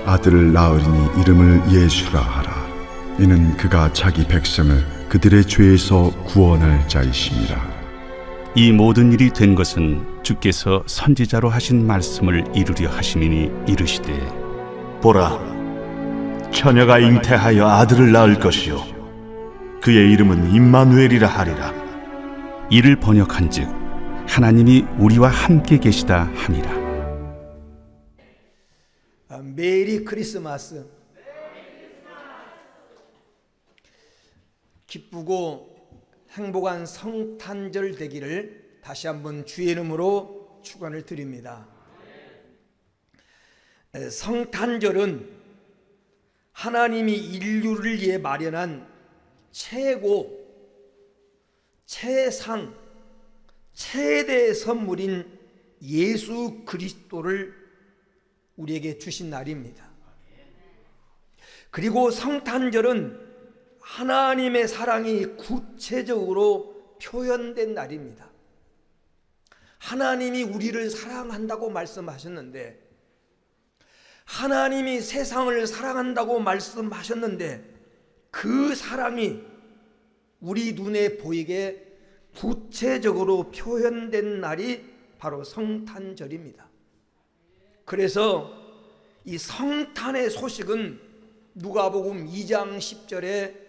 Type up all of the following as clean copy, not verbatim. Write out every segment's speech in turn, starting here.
아들을 낳으리니 이름을 예수라 하라. 이는 그가 자기 백성을 그들의 죄에서 구원할 자이심이라. 이 모든 일이 된 것은 주께서 선지자로 하신 말씀을 이루려 하심이니 이르시되 보라, 처녀가 잉태하여 아들을 낳을 것이요 그의 이름은 임마누엘이라 하리라. 이를 번역한즉 하나님이 우리와 함께 계시다 함이라. 메리 크리스마스. 기쁘고 행복한 성탄절 되기를 다시 한번 주의 이름으로 축원을 드립니다. 성탄절은 하나님이 인류를 위해 마련한 최고, 최상, 최대 선물인 예수 그리스도를 우리에게 주신 날입니다. 그리고 성탄절은 하나님의 사랑이 구체적으로 표현된 날입니다. 하나님이 우리를 사랑한다고 말씀하셨는데, 하나님이 세상을 사랑한다고 말씀하셨는데, 그 사랑이 우리 눈에 보이게 구체적으로 표현된 날이 바로 성탄절입니다. 그래서 이 성탄의 소식은 누가복음 2장 10절에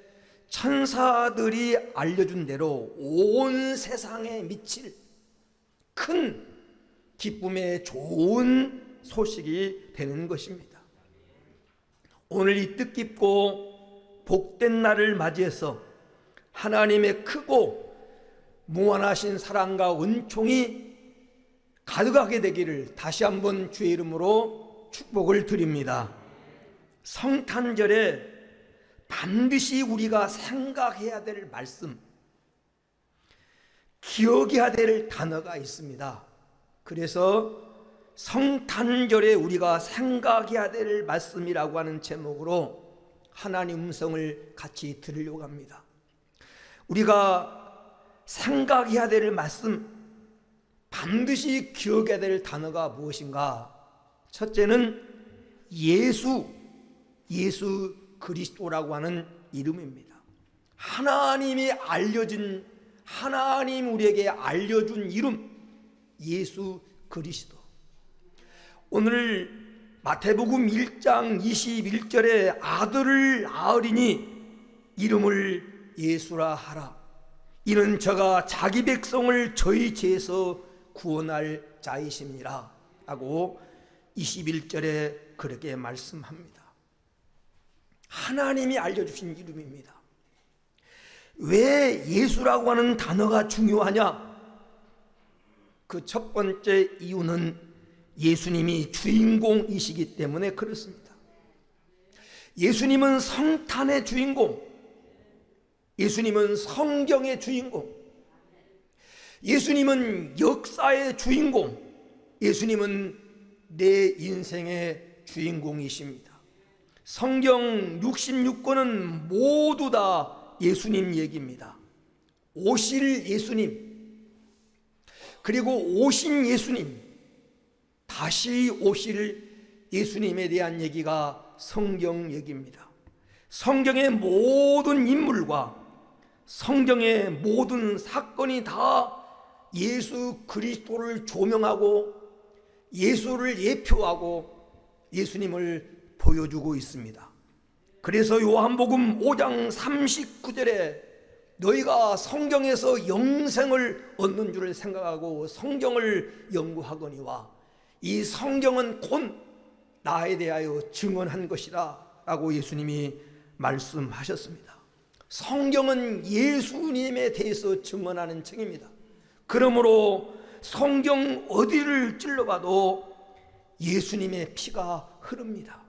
천사들이 알려준 대로 온 세상에 미칠 큰 기쁨의 좋은 소식이 되는 것입니다. 오늘 이 뜻깊고 복된 날을 맞이해서 하나님의 크고 무한하신 사랑과 은총이 가득하게 되기를 다시 한번 주의 이름으로 축복을 드립니다. 성탄절에 반드시 우리가 생각해야 될 말씀, 기억해야 될 단어가 있습니다. 그래서 성탄절에 우리가 생각해야 될 말씀이라고 하는 제목으로 하나님 음성을 같이 들으려고 합니다. 우리가 생각해야 될 말씀, 반드시 기억해야 될 단어가 무엇인가? 첫째는 예수 그리스도라고 하는 이름입니다. 하나님이 알려진, 하나님 우리에게 알려준 이름, 예수 그리스도. 오늘 마태복음 1장 21절에 아들을 낳으리니 이름을 예수라 하라. 이는 저가 자기 백성을 저희 죄에서 구원할 자이심이라 하고 21절에 그렇게 말씀합니다. 하나님이 알려주신 이름입니다. 왜 예수라고 하는 단어가 중요하냐? 그 첫 번째 이유는 예수님이 주인공이시기 때문에 그렇습니다. 예수님은 성탄의 주인공, 예수님은 성경의 주인공, 예수님은 역사의 주인공, 예수님은 내 인생의 주인공이십니다. 성경 66권은 모두 다 예수님 얘기입니다. 오실 예수님, 그리고 오신 예수님, 다시 오실 예수님에 대한 얘기가 성경 얘기입니다. 성경의 모든 인물과 성경의 모든 사건이 다 예수 그리스도를 조명하고 예수를 예표하고 예수님을 보여주고 있습니다. 그래서 요한복음 5장 39절에 너희가 성경에서 영생을 얻는 줄을 생각하고 성경을 연구하거니와 이 성경은 곧 나에 대하여 증언한 것이다 라고 예수님이 말씀하셨습니다. 성경은 예수님에 대해서 증언하는 책입니다. 그러므로 성경 어디를 찔러봐도 예수님의 피가 흐릅니다.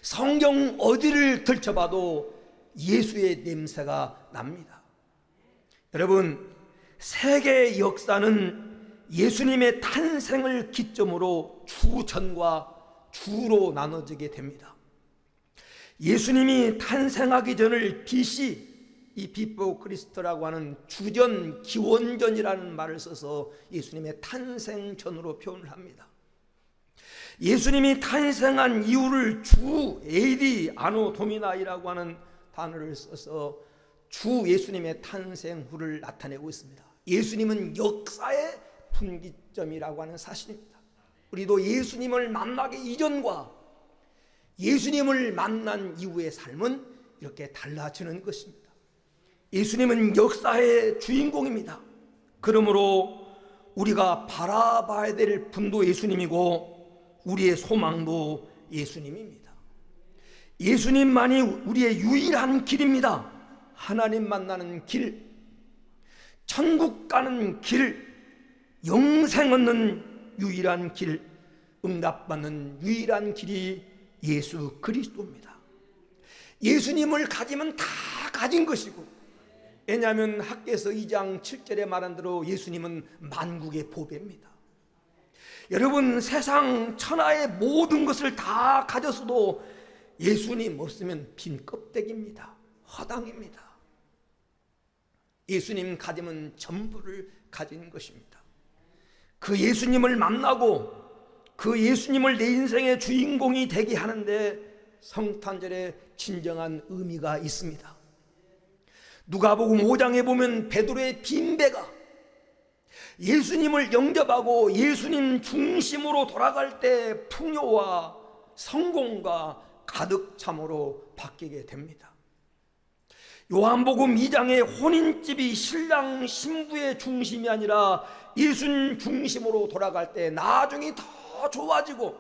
성경 어디를 들춰봐도 예수의 냄새가 납니다. 여러분, 세계 역사는 예수님의 탄생을 기점으로 주전과 주로 나눠지게 됩니다. 예수님이 탄생하기 전을 BC, 이 비포 크리스트라고 하는 주전, 기원전이라는 말을 써서 예수님의 탄생 전으로 표현을 합니다. 예수님이 탄생한 이유를 주 에디 아노 도미나이라고 하는 단어를 써서 주 예수님의 탄생 후를 나타내고 있습니다. 예수님은 역사의 분기점이라고 하는 사실입니다. 우리도 예수님을 만나기 이전과 예수님을 만난 이후의 삶은 이렇게 달라지는 것입니다. 예수님은 역사의 주인공입니다. 그러므로 우리가 바라봐야 될 분도 예수님이고 우리의 소망도 예수님입니다. 예수님만이 우리의 유일한 길입니다. 하나님 만나는 길, 천국 가는 길, 영생 얻는 유일한 길, 응답받는 유일한 길이 예수 그리스도입니다. 예수님을 가지면 다 가진 것이고, 왜냐하면 학개서 2장 7절에 말한 대로 예수님은 만국의 보배입니다. 여러분, 세상 천하의 모든 것을 다 가졌어도 예수님 없으면 빈 껍데기입니다. 허당입니다. 예수님 가지면 전부를 가진 것입니다. 그 예수님을 만나고 그 예수님을 내 인생의 주인공이 되게 하는데 성탄절에 진정한 의미가 있습니다. 누가복음 5장에 보면 베드로의 빈배가 예수님을 영접하고 예수님 중심으로 돌아갈 때 풍요와 성공과 가득 참으로 바뀌게 됩니다. 요한복음 2장의 혼인집이 신랑 신부의 중심이 아니라 예수님 중심으로 돌아갈 때 나중에 더 좋아지고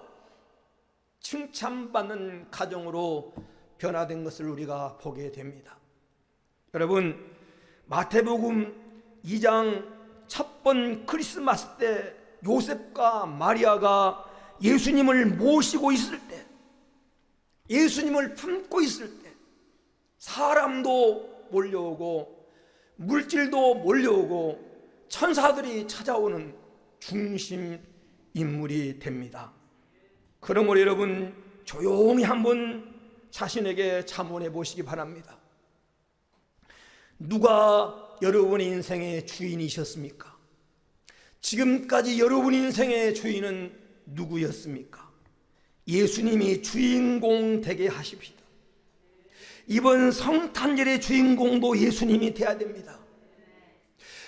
칭찬받는 가정으로 변화된 것을 우리가 보게 됩니다. 여러분, 마태복음 2장 첫 번 크리스마스 때 요셉과 마리아가 예수님을 모시고 있을 때, 예수님을 품고 있을 때 사람도 몰려오고 물질도 몰려오고 천사들이 찾아오는 중심 인물이 됩니다. 그러므로 여러분, 조용히 한번 자신에게 자문해 보시기 바랍니다. 누가 여러분의 인생의 주인이셨습니까? 지금까지 여러분 인생의 주인은 누구였습니까? 예수님이 주인공 되게 하십시다. 이번 성탄절의 주인공도 예수님이 돼야 됩니다.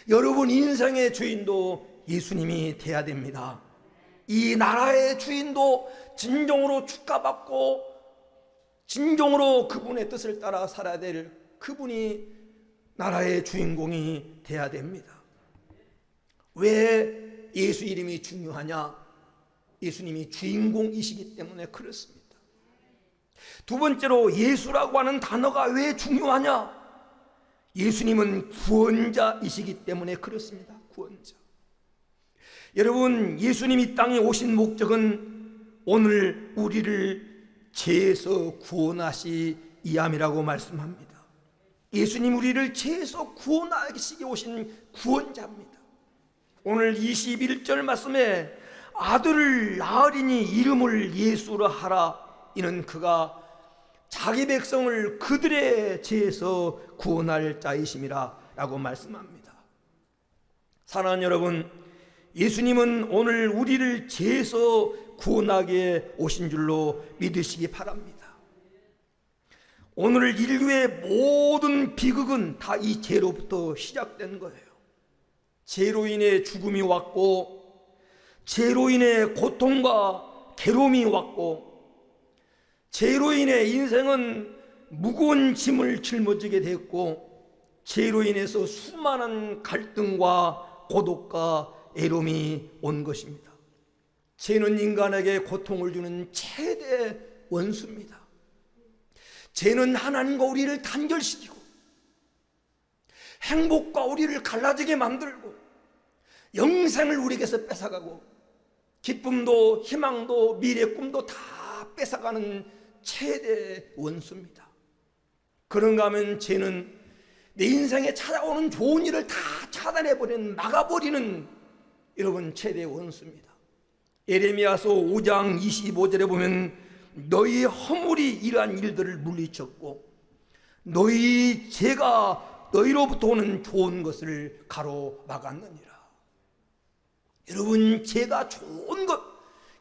여러분 인생의 주인도 예수님이 돼야 됩니다. 이 나라의 주인도 진정으로 축가받고 진정으로 그분의 뜻을 따라 살아야 될 그분이 나라의 주인공이 돼야 됩니다. 왜 예수 이름이 중요하냐? 예수님이 주인공이시기 때문에 그렇습니다. 두 번째로, 예수라고 하는 단어가 왜 중요하냐? 예수님은 구원자이시기 때문에 그렇습니다. 구원자. 여러분, 예수님이 이 땅에 오신 목적은 오늘 우리를 죄에서 구원하시이함이라고 말씀합니다. 예수님 우리를 죄에서 구원하시기 오신 구원자입니다. 오늘 21절 말씀에 아들을 낳으리니 이름을 예수라 하라. 이는 그가 자기 백성을 그들의 죄에서 구원할 자이심이라 라고 말씀합니다. 사랑하는 여러분, 예수님은 오늘 우리를 죄에서 구원하게 오신 줄로 믿으시기 바랍니다. 오늘 인류의 모든 비극은 다 이 죄로부터 시작된 거예요. 죄로 인해 죽음이 왔고, 죄로 인해 고통과 괴로움이 왔고, 죄로 인해 인생은 무거운 짐을 짊어지게 됐고, 죄로 인해서 수많은 갈등과 고독과 애로움이 온 것입니다. 죄는 인간에게 고통을 주는 최대 원수입니다. 죄는 하나님과 우리를 단절시키고 행복과 우리를 갈라지게 만들고 영생을 우리에게서 뺏어가고 기쁨도 희망도 미래의 꿈도 다 뺏어가는 최대 원수입니다. 그런가 하면 죄는 내 인생에 찾아오는 좋은 일을 다 차단해버리는, 막아버리는 여러분 최대 원수입니다. 예레미야서 5장 25절에 보면 너희 허물이 이러한 일들을 물리쳤고 너희 죄가 너희로부터 오는 좋은 것을 가로막았느니라. 여러분, 죄가 좋은 것,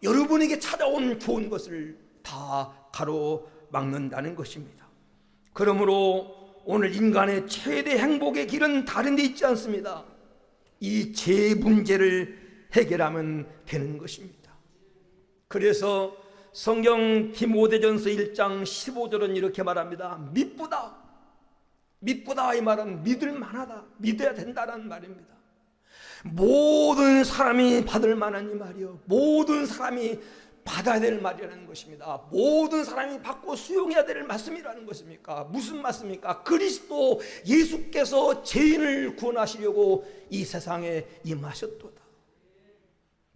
여러분에게 찾아온 좋은 것을 다 가로막는다는 것입니다. 그러므로 오늘 인간의 최대 행복의 길은 다른 데 있지 않습니다. 이 죄 문제를 해결하면 되는 것입니다. 그래서 성경 디모데전서 1장 15절은 이렇게 말합니다. 미쁘다. 미쁘다 이 말은 믿을 만하다, 믿어야 된다는 말입니다. 모든 사람이 받을 만한 이 말이요, 모든 사람이 받아야 될 말이라는 것입니다. 모든 사람이 받고 수용해야 될 말씀이라는 것입니까? 무슨 말씀입니까? 그리스도 예수께서 죄인을 구원하시려고 이 세상에 임하셨도다.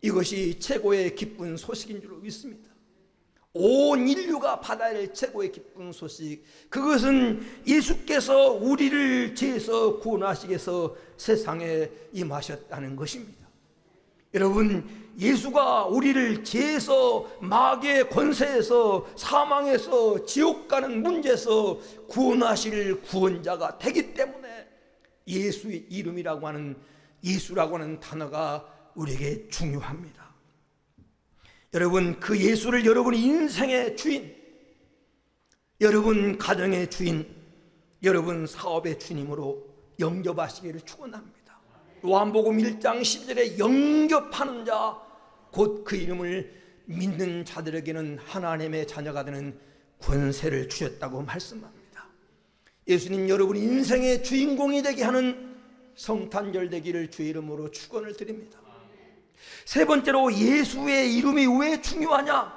이것이 최고의 기쁜 소식인 줄 믿습니다. 온 인류가 받아야 할 최고의 기쁜 소식, 그것은 예수께서 우리를 죄에서 구원하시기 위해서 세상에 임하셨다는 것입니다. 여러분, 예수가 우리를 죄에서, 마귀의 권세에서, 사망에서, 지옥 가는 문제에서 구원하실 구원자가 되기 때문에 예수의 이름이라고 하는, 예수라고 하는 단어가 우리에게 중요합니다. 여러분, 그 예수를 여러분 인생의 주인, 여러분 가정의 주인, 여러분 사업의 주님으로 영접하시기를 축원합니다. 요한복음 1장 12절에 영접하는 자, 곧 그 이름을 믿는 자들에게는 하나님의 자녀가 되는 권세를 주셨다고 말씀합니다. 예수님 여러분 인생의 주인공이 되게 하는 성탄절 되기를 주의 이름으로 축원을 드립니다. 세 번째로, 예수의 이름이 왜 중요하냐?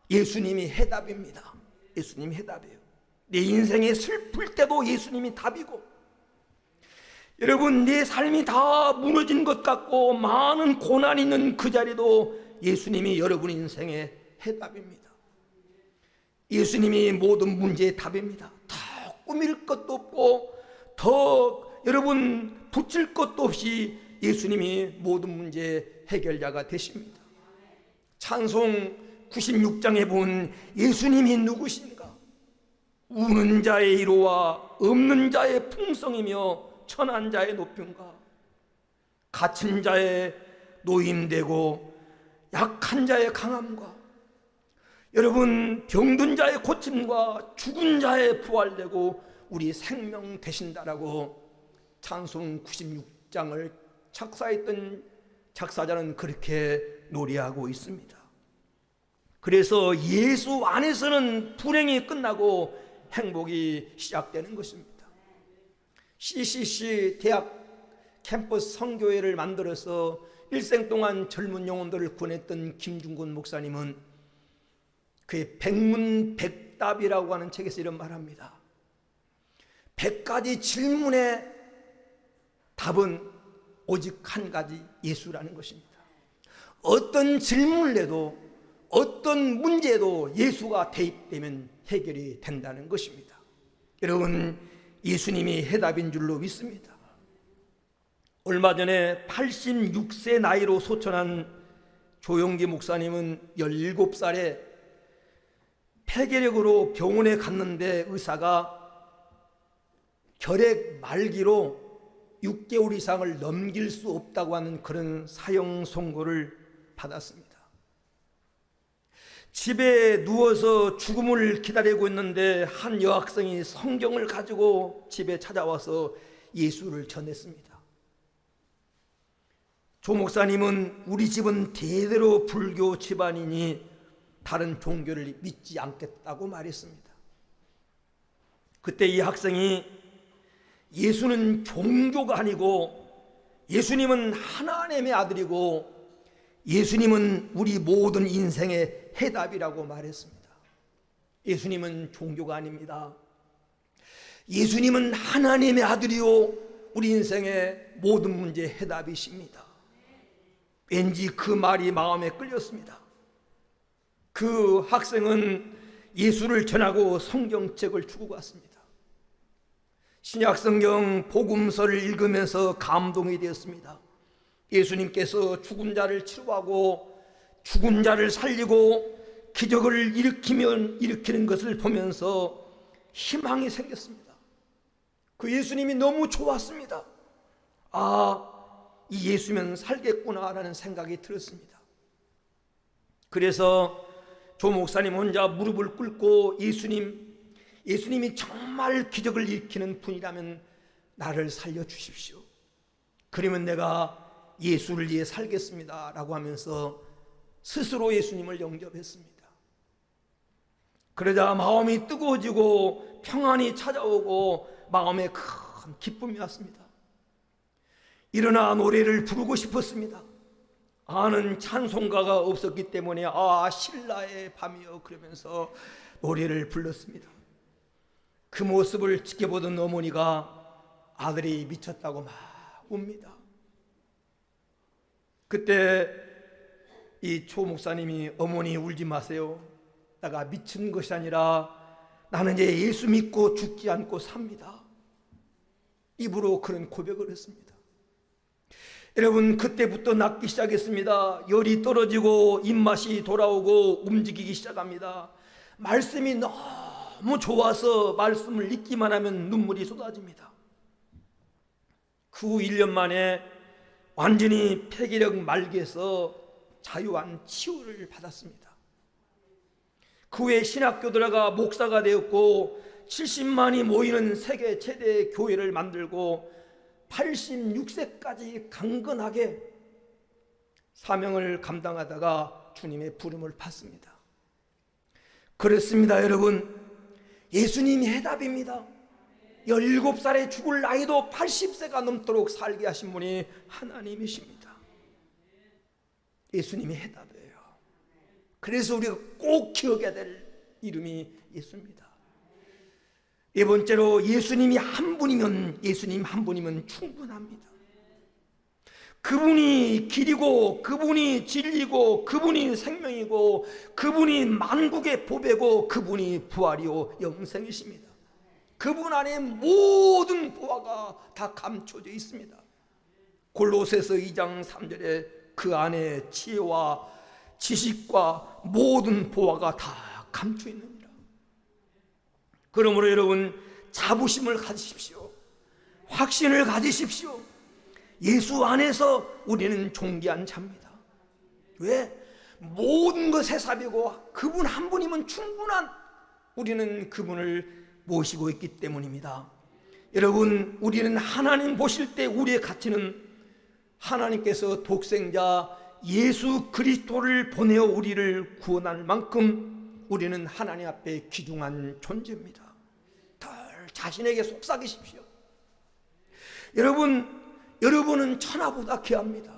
예수님이 해답입니다. 예수님이 해답이에요. 내 인생에 슬플 때도 예수님이 답이고, 여러분 내 삶이 다 무너진 것 같고 많은 고난이 있는 그 자리도 예수님이 여러분 인생의 해답입니다. 예수님이 모든 문제의 답입니다. 더 꾸밀 것도 없고 더 여러분 붙일 것도 없이 예수님이 모든 문제의 해결자가 되십니다. 찬송 96장에 본 예수님이 누구신가? 우는 자의 위로와 없는 자의 풍성이며 천한 자의 높임과 갇힌 자의 노임되고 약한 자의 강함과 여러분 병든 자의 고침과 죽은 자의 부활되고 우리 생명 되신다라고 찬송 96장을 작사했던 작사자는 그렇게 노래하고 있습니다. 그래서 예수 안에서는 불행이 끝나고 행복이 시작되는 것입니다. CCC 대학 캠퍼스 선교회를 만들어서 일생 동안 젊은 영혼들을 구원했던 김중곤 목사님은 그의 백문백답이라고 하는 책에서 이런 말합니다. 100가지 질문의 답은 오직 한 가지, 예수라는 것입니다. 어떤 질문을 해도 어떤 문제도 예수가 대입되면 해결이 된다는 것입니다. 여러분, 예수님이 해답인 줄로 믿습니다. 얼마 전에 86세 나이로 소천한 조용기 목사님은 17살에 폐결핵으로 병원에 갔는데 의사가 결핵 말기로 6개월 이상을 넘길 수 없다고 하는 그런 사형 선고를 받았습니다. 집에 누워서 죽음을 기다리고 있는데 한 여학생이 성경을 가지고 집에 찾아와서 예수를 전했습니다. 조 목사님은 우리 집은 대대로 불교 집안이니 다른 종교를 믿지 않겠다고 말했습니다. 그때 이 학생이 예수는 종교가 아니고 예수님은 하나님의 아들이고 예수님은 우리 모든 인생의 해답이라고 말했습니다. 예수님은 종교가 아닙니다. 예수님은 하나님의 아들이요 우리 인생의 모든 문제의 해답이십니다. 왠지 그 말이 마음에 끌렸습니다. 그 학생은 예수를 전하고 성경책을 주고 갔습니다. 신약성경 복음서를 읽으면서 감동이 되었습니다. 예수님께서 죽은 자를 치료하고 죽은 자를 살리고 기적을 일으키는 것을 보면서 희망이 생겼습니다. 그 예수님이 너무 좋았습니다. 아, 이 예수면 살겠구나라는 생각이 들었습니다. 그래서 조 목사님 혼자 무릎을 꿇고 예수님이 정말 기적을 일으키는 분이라면 나를 살려주십시오. 그러면 내가 예수를 위해 살겠습니다 라고 하면서 스스로 예수님을 영접했습니다. 그러자 마음이 뜨거워지고 평안이 찾아오고 마음에 큰 기쁨이 왔습니다. 일어나 노래를 부르고 싶었습니다. 아는 찬송가가 없었기 때문에 신라의 밤이여 그러면서 노래를 불렀습니다. 그 모습을 지켜보던 어머니가 아들이 미쳤다고 막 웁니다. 그때 이 조 목사님이 어머니 울지 마세요. 내가 미친 것이 아니라 나는 이제 예수 믿고 죽지 않고 삽니다. 입으로 그런 고백을 했습니다. 여러분, 그때부터 낫기 시작했습니다. 열이 떨어지고 입맛이 돌아오고 움직이기 시작합니다. 말씀이 너무 좋아서 말씀을 읽기만 하면 눈물이 쏟아집니다. 그 후 1년 만에 완전히 폐기력 말기에서 자유한 치유를 받았습니다. 그 후에 신학교 들어가 목사가 되었고 70만이 모이는 세계 최대 교회를 만들고 86세까지 강건하게 사명을 감당하다가 주님의 부름을 받습니다. 그렇습니다, 여러분. 예수님이 해답입니다. 17살에 죽을 나이도 80세가 넘도록 살게 하신 분이 하나님이십니다. 예수님이 해답이에요. 그래서 우리가 꼭 기억해야 될 이름이 예수입니다. 네 번째로, 예수님이 한 분이면 충분합니다. 그분이 길이고 그분이 진리고 그분이 생명이고 그분이 만국의 보배고 그분이 부활이요 영생이십니다. 그분 안에 모든 보화가 다 감춰져 있습니다. 골로새서 2장 3절에 그 안에 지혜와 지식과 모든 보화가 다 감춰 있느니라. 그러므로 여러분, 자부심을 가지십시오. 확신을 가지십시오. 예수 안에서 우리는 존귀한 자입니다. 왜? 모든 것의 삽이고 그분 한 분이면 충분한, 우리는 그분을 모시고 있기 때문입니다. 여러분, 우리는 하나님 보실 때 우리의 가치는 하나님께서 독생자 예수 그리스도를 보내어 우리를 구원할 만큼 우리는 하나님 앞에 귀중한 존재입니다. 덜 자신에게 속삭이십시오. 여러분은 천하보다 귀합니다.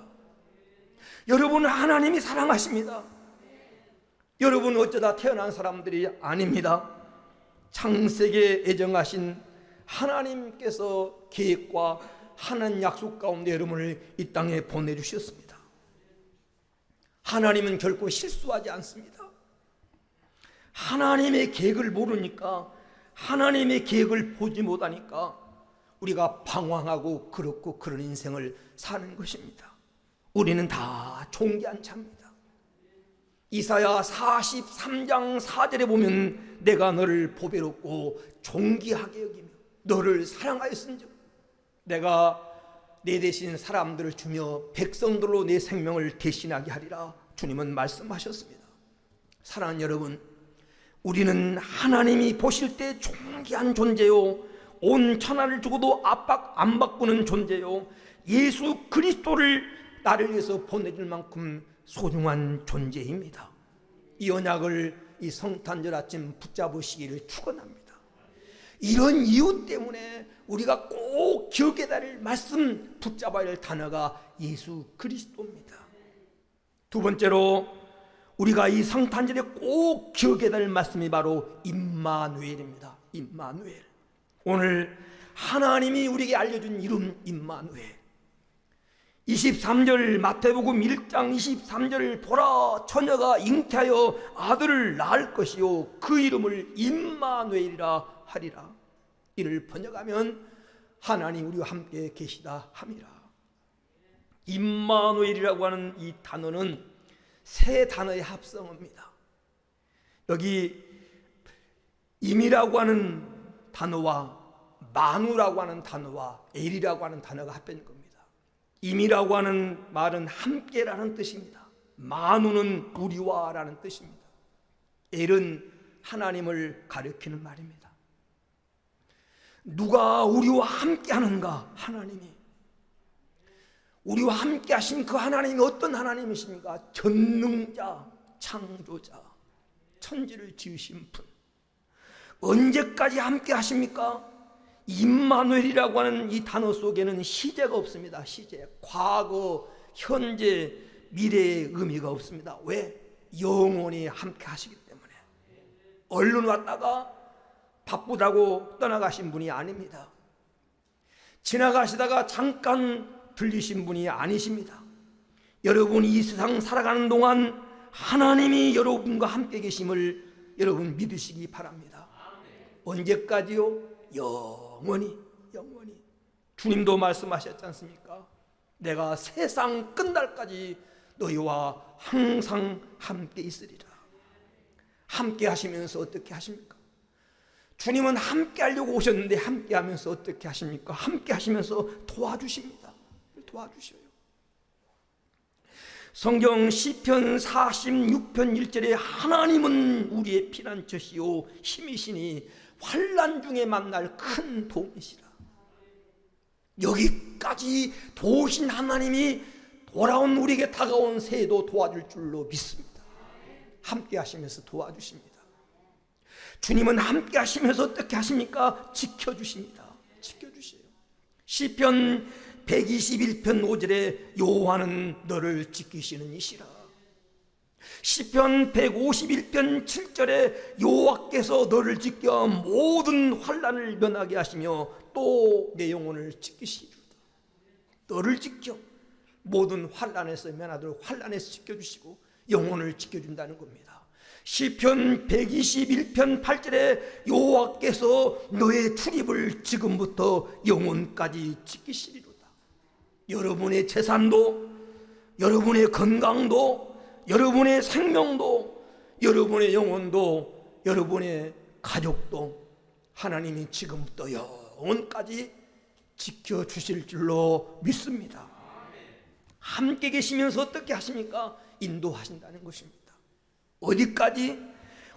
여러분은 하나님이 사랑하십니다. 여러분은 어쩌다 태어난 사람들이 아닙니다. 창세기에 애정하신 하나님께서 계획과 하나님 약속 가운데 여러분을 이 땅에 보내주셨습니다. 하나님은 결코 실수하지 않습니다. 하나님의 계획을 모르니까, 하나님의 계획을 보지 못하니까 우리가 방황하고 그렇고 그런 인생을 사는 것입니다. 우리는 다 존귀한 자입니다. 이사야 43장 4절에 보면 내가 너를 보배롭고 존귀하게 여기며 너를 사랑하였은즉 내가 내 대신 사람들을 주며 백성들로 내 생명을 대신하게 하리라. 주님은 말씀하셨습니다. 사랑하는 여러분, 우리는 하나님이 보실 때 존귀한 존재요, 온 천하를 주고도 압박 안 바꾸는 존재요, 예수 그리스도를 나를 위해서 보내줄 만큼 소중한 존재입니다. 이 언약을 이 성탄절 아침 붙잡으시기를 축원합니다. 이런 이유 때문에 우리가 꼭 기억해야 될 말씀, 붙잡아야 할 단어가 예수 그리스도입니다. 두 번째로, 우리가 이 성탄절에 꼭 기억해야 될 말씀이 바로 임마누엘입니다. 임마누엘. 오늘 하나님이 우리에게 알려준 이름 임마누엘. 23절 마태복음 1장 23절 보라, 처녀가 잉태하여 아들을 낳을 것이요 그 이름을 임마누엘이라 하리라. 이를 번역하면 하나님 우리와 함께 계시다 함이라. 임마누엘이라고 하는 이 단어는 세 단어의 합성어입니다. 여기 임이라고 하는 단어와 마누라고 하는 단어와 엘이라고 하는 단어가 합해진 겁니다. 임이라고 하는 말은 함께라는 뜻입니다. 마누는 우리와라는 뜻입니다. 엘은 하나님을 가리키는 말입니다. 누가 우리와 함께 하는가? 하나님이. 우리와 함께 하신 그 하나님이 어떤 하나님이십니까? 전능자, 창조자, 천지를 지으신 분. 언제까지 함께 하십니까? 임마누엘이라고 하는 이 단어 속에는 시제가 없습니다. 시제. 과거, 현재, 미래의 의미가 없습니다. 왜? 영원히 함께 하시기 때문에. 얼른 왔다가 바쁘다고 떠나가신 분이 아닙니다. 지나가시다가 잠깐 들리신 분이 아니십니다. 여러분이 이 세상 살아가는 동안 하나님이 여러분과 함께 계심을 여러분 믿으시기 바랍니다. 언제까지요? 영원히, 영원히. 주님도 말씀하셨지 않습니까? 내가 세상 끝날까지 너희와 항상 함께 있으리라. 함께 하시면서 어떻게 하십니까? 주님은 함께 하려고 오셨는데 함께 하면서 어떻게 하십니까? 함께 하시면서 도와주십니다. 도와주셔요. 성경 시편 46편 1절에 하나님은 우리의 피난처시요 힘이시니 환난 중에 만날 큰 도움이시라. 여기까지 도우신 하나님이 돌아온 우리에게 다가온 새해도 도와줄 줄로 믿습니다. 함께 하시면서 도와주십니다. 주님은 함께 하시면서 어떻게 하십니까? 지켜주십니다. 지켜주세요. 시편 121편 5절에 여호와는 너를 지키시는 이시라. 시편 151편 7절에 여호와께서 너를 지켜 모든 환난을 면하게 하시며 또 내 영혼을 지키시리로다. 너를 지켜 모든 환난에서 면하도록 환난에서 지켜주시고 영혼을 지켜준다는 겁니다. 시편 121편 8절에 여호와께서 너의 출입을 지금부터 영혼까지 지키시리로다. 여러분의 재산도, 여러분의 건강도, 여러분의 생명도, 여러분의 영혼도, 여러분의 가족도 하나님이 지금부터 영원까지 지켜주실 줄로 믿습니다. 함께 계시면서 어떻게 하십니까? 인도하신다는 것입니다. 어디까지?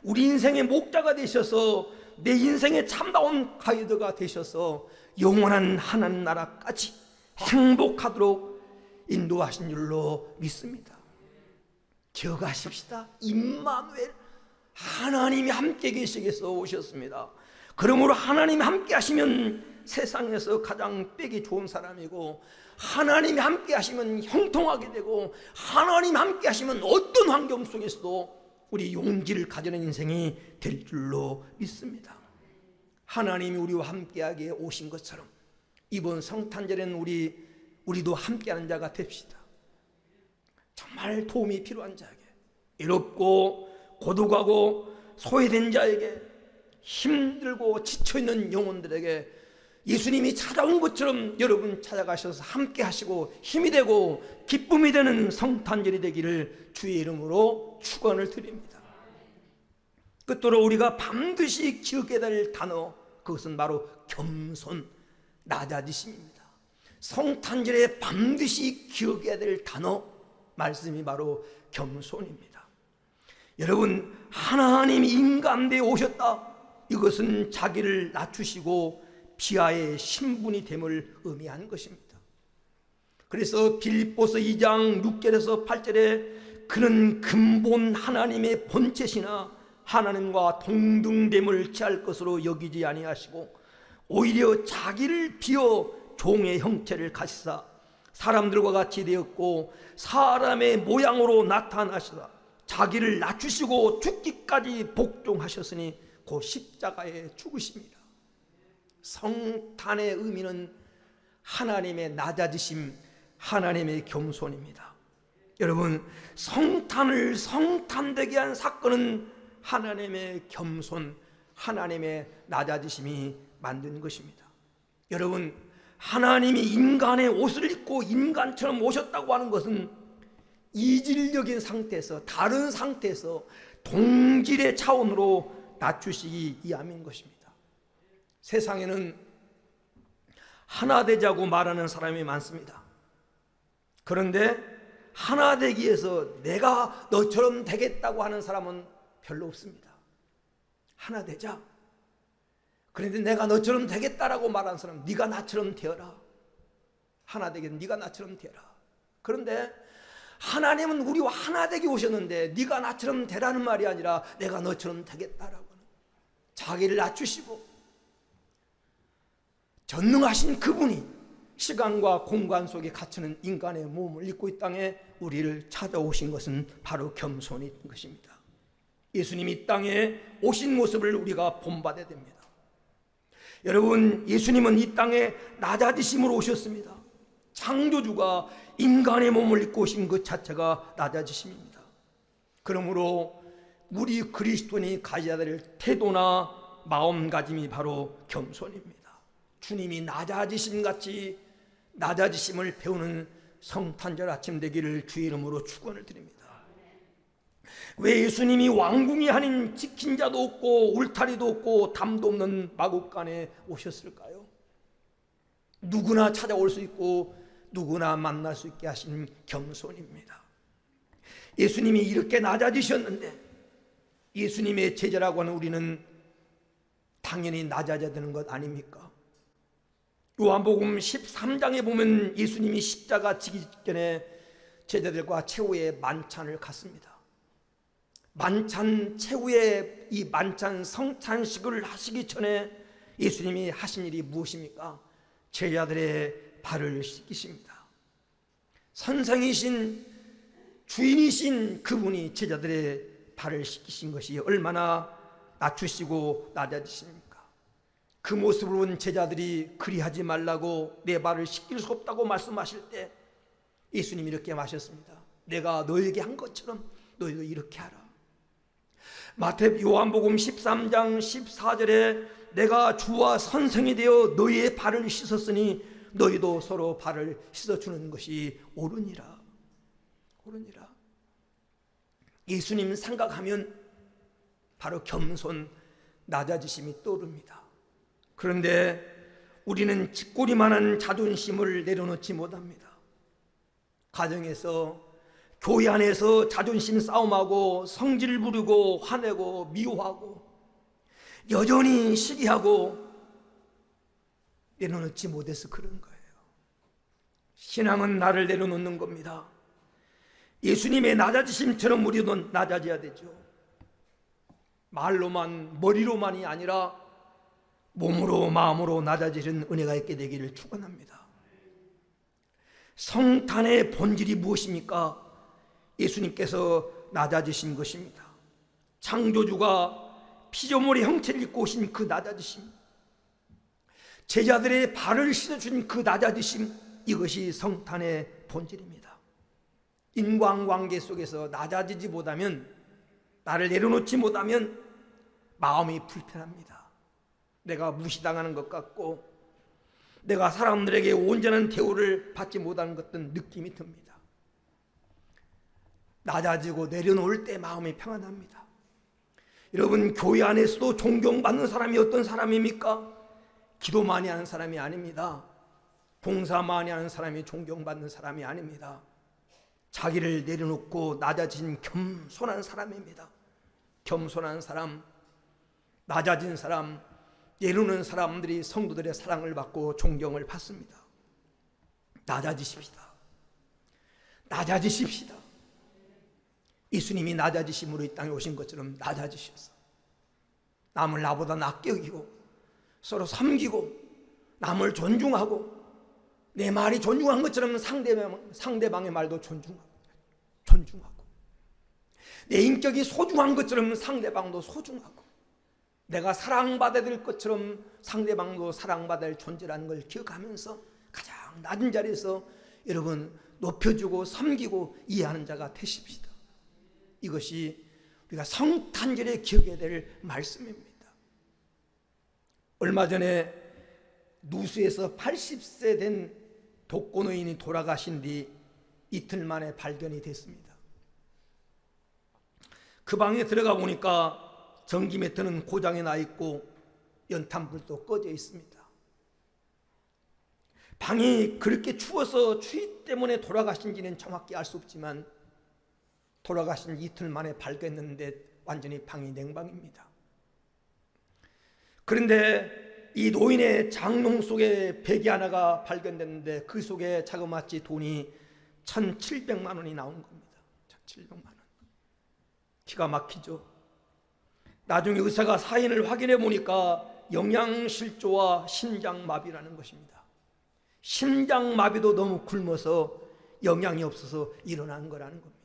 우리 인생의 목자가 되셔서 내 인생의 참다운 가이드가 되셔서 영원한 하나님 나라까지 행복하도록 인도하신 줄로 믿습니다. 기억하십시다. 임마누엘, 하나님이 함께 계시기 위해서 오셨습니다. 그러므로 하나님이 함께 하시면 세상에서 가장 빼기 좋은 사람이고, 하나님이 함께 하시면 형통하게 되고, 하나님이 함께 하시면 어떤 환경 속에서도 우리 용기를 가지는 인생이 될 줄로 믿습니다. 하나님이 우리와 함께하게 오신 것처럼 이번 성탄절에는 우리도 함께하는 자가 됩시다. 정말 도움이 필요한 자에게, 외롭고 고독하고 소외된 자에게, 힘들고 지쳐있는 영혼들에게 예수님이 찾아온 것처럼 여러분 찾아가셔서 함께 하시고 힘이 되고 기쁨이 되는 성탄절이 되기를 주의 이름으로 축원을 드립니다. 끝으로 우리가 반드시 기억해야 될 단어, 그것은 바로 겸손, 낮아지심입니다. 성탄절에 반드시 기억해야 될 단어, 말씀이 바로 겸손입니다. 여러분, 하나님이 인간대에 오셨다, 이것은 자기를 낮추시고 비하의 신분이 됨을 의미하는 것입니다. 그래서 빌립보서 2장 6절에서 8절에 그는 근본 하나님의 본체시나 하나님과 동등됨을 취할 것으로 여기지 아니하시고 오히려 자기를 비어 종의 형체를 가지사 사람들과 같이 되었고 사람의 모양으로 나타나시다 자기를 낮추시고 죽기까지 복종하셨으니 그 십자가에 죽으십니다. 성탄의 의미는 하나님의 낮아지심, 하나님의 겸손입니다. 여러분, 성탄을 성탄되게 한 사건은 하나님의 겸손, 하나님의 낮아지심이 만든 것입니다. 여러분, 하나님이 인간의 옷을 입고 인간처럼 오셨다고 하는 것은 이질적인 상태에서, 다른 상태에서 동질의 차원으로 낮추시기 위함인 것입니다. 세상에는 하나 되자고 말하는 사람이 많습니다. 그런데 하나 되기 위해서 내가 너처럼 되겠다고 하는 사람은 별로 없습니다. 하나 되자. 그런데 내가 너처럼 되겠다라고 말하는 사람은 네가 나처럼 되어라. 하나 되게 네가 나처럼 되어라. 그런데 하나님은 우리와 하나 되게 오셨는데 네가 나처럼 되라는 말이 아니라 내가 너처럼 되겠다라고 하는, 자기를 낮추시고 전능하신 그분이 시간과 공간 속에 갇히는 인간의 몸을 입고 이 땅에 우리를 찾아오신 것은 바로 겸손인 것입니다. 예수님이 이 땅에 오신 모습을 우리가 본받아야 됩니다. 여러분, 예수님은 이 땅에 낮아지심으로 오셨습니다. 창조주가 인간의 몸을 입고 오신 것 자체가 낮아지심입니다. 그러므로 우리 그리스도인이 가져야 될 태도나 마음가짐이 바로 겸손입니다. 주님이 낮아지심 같이 낮아지심을 배우는 성탄절 아침 되기를 주의 이름으로 축원을 드립니다. 왜 예수님이 왕궁이 아닌 지킨 자도 없고 울타리도 없고 담도 없는 마국간에 오셨을까요? 누구나 찾아올 수 있고 누구나 만날 수 있게 하신 겸손입니다. 예수님이 이렇게 낮아지셨는데 예수님의 제자라고 하는 우리는 당연히 낮아져야 되는 것 아닙니까? 요한복음 13장에 보면 예수님이 십자가 지기 전에 제자들과 최후의 만찬을 갖습니다. 만찬 최후의 이 만찬 성찬식을 하시기 전에 예수님이 하신 일이 무엇입니까? 제자들의 발을 씻기십니다. 선생이신 주인이신 그분이 제자들의 발을 씻기신 것이 얼마나 낮추시고 낮아지십니까? 그 모습을 본 제자들이 그리하지 말라고 내 발을 씻길 수 없다고 말씀하실 때 예수님이 이렇게 마셨습니다. 내가 너에게 한 것처럼 너희도 이렇게 하라. 요한복음 13장 14절에 내가 주와 선생이 되어 너희의 발을 씻었으니 너희도 서로 발을 씻어주는 것이 옳으니라. 옳으니라. 예수님 생각하면 바로 겸손, 낮아지심이 떠오릅니다. 그런데 우리는 짓꼬리만한 자존심을 내려놓지 못합니다. 가정에서, 교회 안에서 자존심 싸움하고 성질 부리고 화내고 미워하고 여전히 시기하고 내려놓지 못해서 그런 거예요. 신앙은 나를 내려놓는 겁니다. 예수님의 낮아지심처럼 우리도 낮아져야 되죠. 말로만, 머리로만이 아니라 몸으로, 마음으로 낮아지는 은혜가 있게 되기를 축원합니다. 성탄의 본질이 무엇입니까? 예수님께서 낮아지신 것입니다. 창조주가 피조물의 형체를 입고 오신 그 낮아지심, 제자들의 발을 씻어준 그 낮아지심, 이것이 성탄의 본질입니다. 인간관계 속에서 낮아지지 못하면, 나를 내려놓지 못하면 마음이 불편합니다. 내가 무시당하는 것 같고 내가 사람들에게 온전한 대우를 받지 못하는 것 같은 느낌이 듭니다. 낮아지고 내려놓을 때 마음이 평안합니다. 여러분, 교회 안에서도 존경받는 사람이 어떤 사람입니까? 기도 많이 하는 사람이 아닙니다. 봉사 많이 하는 사람이 존경받는 사람이 아닙니다. 자기를 내려놓고 낮아진 겸손한 사람입니다. 겸손한 사람, 낮아진 사람, 내려놓는 사람들이 성도들의 사랑을 받고 존경을 받습니다. 낮아지십시다. 낮아지십시다. 예수님이 낮아지심으로 이 땅에 오신 것처럼 낮아지셔서 남을 나보다 낮게 여기고 서로 섬기고 남을 존중하고 내 말이 존중한 것처럼 상대방의 말도 존중하고 내 인격이 소중한 것처럼 상대방도 소중하고 내가 사랑받아야 될 것처럼 상대방도 사랑받아야 할 존재라는 걸 기억하면서 가장 낮은 자리에서 여러분 높여주고 섬기고 이해하는 자가 되십시다. 이것이 우리가 성탄절에 기억해야 될 말씀입니다. 얼마 전에 누수에서 80세 된 독거노인이 돌아가신 뒤 이틀 만에 발견이 됐습니다. 그 방에 들어가 보니까 전기 매트는 고장이 나 있고 연탄불도 꺼져 있습니다. 방이 그렇게 추워서 추위 때문에 돌아가신지는 정확히 알 수 없지만 돌아가신 이틀 만에 발견했는데 완전히 방이 냉방입니다. 그런데 이 노인의 장롱 속에 베개 하나가 발견됐는데 그 속에 자그마치 돈이 1,700만 원이 나온 겁니다. 1,700만 원. 기가 막히죠. 나중에 의사가 사인을 확인해 보니까 영양실조와 심장마비라는 것입니다. 심장마비도 너무 굶어서 영양이 없어서 일어난 거라는 겁니다.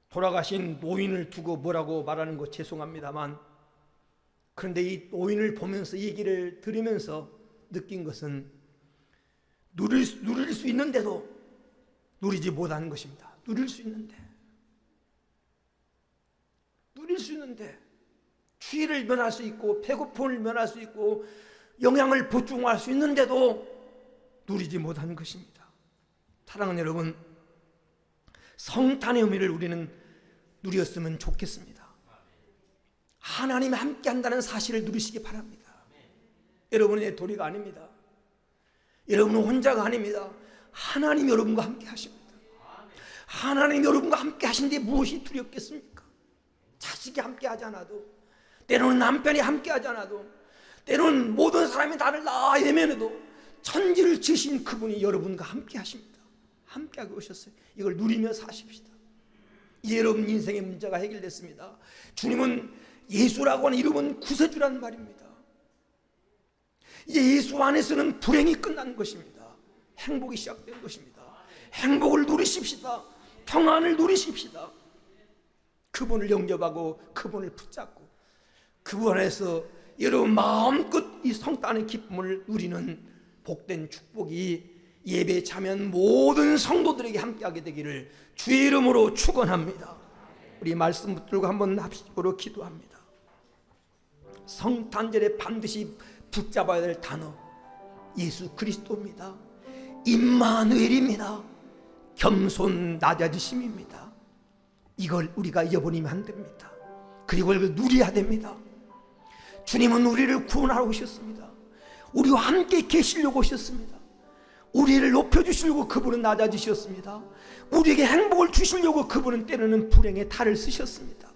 돌아가신 노인을 두고 뭐라고 말하는 거 죄송합니다만, 그런데 이 노인을 보면서 얘기를 들으면서 느낀 것은 누릴 수 있는데도 누리지 못하는 것입니다. 누릴 수 있는데 추위를 면할 수 있고 배고픔을 면할 수 있고 영양을 보충할 수 있는데도 누리지 못하는 것입니다. 사랑하는 여러분, 성탄의 의미를 우리는 누렸으면 좋겠습니다. 하나님이 함께 한다는 사실을 누리시기 바랍니다. 여러분의 도리가 아닙니다. 여러분은 혼자가 아닙니다. 하나님이 여러분과 함께 하십니다. 하나님이 여러분과 함께 하신데 무엇이 두렵겠습니까? 자식이 함께 하지 않아도, 때로는 남편이 함께 하지 않아도, 때로는 모든 사람이 나를 낳아 외면해도 천지를 지으신 그분이 여러분과 함께 하십니다. 함께하고 오셨어요. 이걸 누리며 사십시다. 이제 여러분 인생의 문제가 해결됐습니다. 주님은 예수라고 하는 이름은 구세주라는 말입니다. 이제 예수 안에서는 불행이 끝난 것입니다. 행복이 시작된 것입니다. 행복을 누리십시다. 평안을 누리십시다. 그분을 영접하고 그분을 붙잡고 그분 안에서 여러분 마음껏 이 성탄의 기쁨을 누리는 복된 축복이 예배에 참여한 모든 성도들에게 함께하게 되기를 주의 이름으로 축원합니다. 우리 말씀 붙들고 한번 합식으로 기도합니다. 성탄절에 반드시 붙잡아야 될 단어 예수 그리스도입니다. 임마누엘입니다. 겸손 낮아지심입니다. 이걸 우리가 잊어버리면 안 됩니다. 그리고 이걸 누려야 됩니다. 주님은 우리를 구원하러 오셨습니다. 우리와 함께 계시려고 오셨습니다. 우리를 높여주시려고 그분은 낮아지셨습니다. 우리에게 행복을 주시려고 그분은 때로는 불행의 탈을 쓰셨습니다.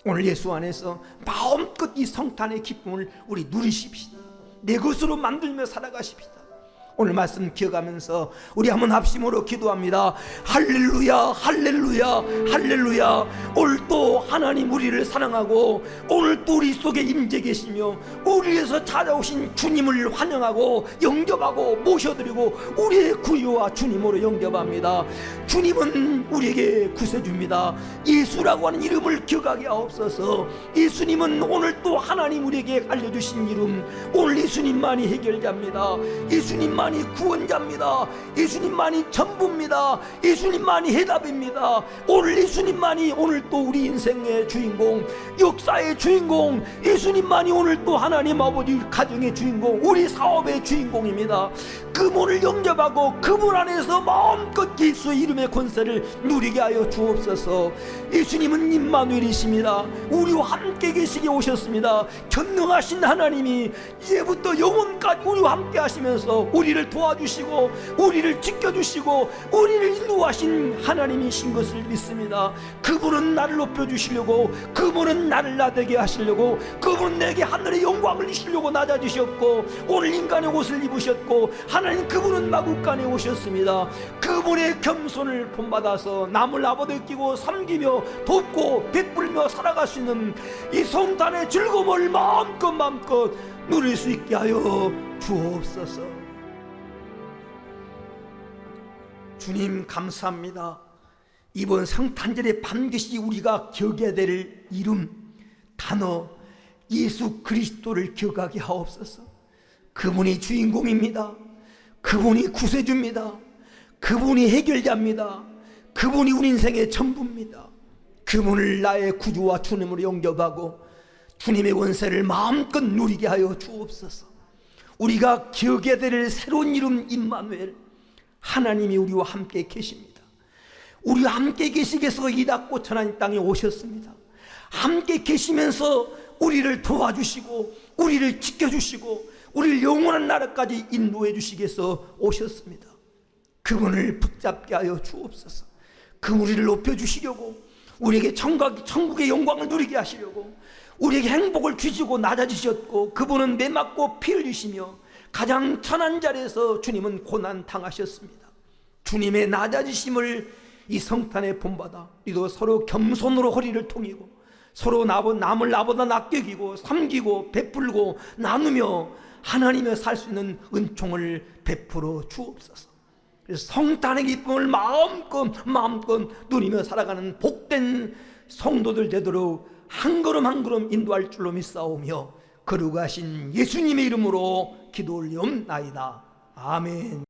오늘 예수 안에서 마음껏 이 성탄의 기쁨을 우리 누리십시다. 내 것으로 만들며 살아가십시다. 오늘 말씀 기억하면서 우리 한번 합심으로 기도합니다. 할렐루야 할렐루야 할렐루야. 오늘 또 하나님 우리를 사랑하고 오늘 또 우리 속에 임재 계시며 우리에서 찾아오신 주님을 환영하고 영접하고 모셔드리고 우리의 구유와 주님으로 영접합니다. 주님은 우리에게 구세주입니다. 예수라고 하는 이름을 기억하게 하옵소서. 예수님은 오늘 또 하나님 우리에게 알려주신 이름, 오늘 예수님만이 해결자입니다. 예수님만이 구원자입니다. 예수님만이 전부입니다. 예수님만이 해답입니다. 오늘 예수님만이 오늘 또 우리 인생의 주인공, 역사의 주인공, 예수님만이 오늘 또 하나님 아버지 가정의 주인공, 우리 사업의 주인공입니다. 그분을 영접하고 그분 안에서 마음껏 예수의 이름의 권세를 누리게 하여 주옵소서. 예수님은 임마누엘이십니다. 우리와 함께 계시게 오셨습니다. 전능하신 하나님이 이제부터 영원까지 우리와 함께 하시면서 우리를 도와주시고 우리를 지켜주시고 우리를 인도하신 하나님이신 것을 믿습니다. 그분은 나를 높여주시려고, 그분은 나를 나되게 하시려고, 그분은 내게 하늘의 영광을 주시려고 낮아지셨고 오늘 인간의 옷을 입으셨고 하나님 그분은 마구간에 오셨습니다. 그분의 겸손을 본받아서 남을 아버지끼고 섬기며 돕고 베풀며 살아갈 수 있는 이 성탄의 즐거움을 마음껏 누릴 수 있게 하여 주옵소서. 주님 감사합니다. 이번 성탄절에 반드시 우리가 기억해야 될 이름, 단어 예수 그리스도를 기억하게 하옵소서. 그분이 주인공입니다. 그분이 구세주입니다. 그분이 해결자입니다. 그분이 우리 인생의 전부입니다. 그분을 나의 구주와 주님으로 영접하고 주님의 원세를 마음껏 누리게 하여 주옵소서. 우리가 기억해야 될 새로운 이름 임마누엘, 하나님이 우리와 함께 계십니다. 우리와 함께 계시기 위해서 이 낮고 천한 땅에 오셨습니다. 함께 계시면서 우리를 도와주시고 우리를 지켜주시고 우리를 영원한 나라까지 인도해 주시기 위해서 오셨습니다. 그분을 붙잡게 하여 주옵소서. 그 우리를 높여주시려고, 우리에게 천국의 영광을 누리게 하시려고, 우리에게 행복을 주시고 낮아지셨고, 그분은 매맞고 피 흘리시며 가장 천한 자리에서 주님은 고난 당하셨습니다. 주님의 낮아지심을 이 성탄에 본받아 우리도 서로 겸손으로 허리를 통이고, 서로 남을 나보다 낫게 여기고 섬기고 베풀고 나누며 하나님의 살 수 있는 은총을 베풀어 주옵소서. 그래서 성탄의 기쁨을 마음껏 누리며 살아가는 복된 성도들 되도록 한 걸음 한 걸음 인도할 줄로 믿사오며 거룩하신 예수님의 이름으로 기도 올리옵나이다. 아멘.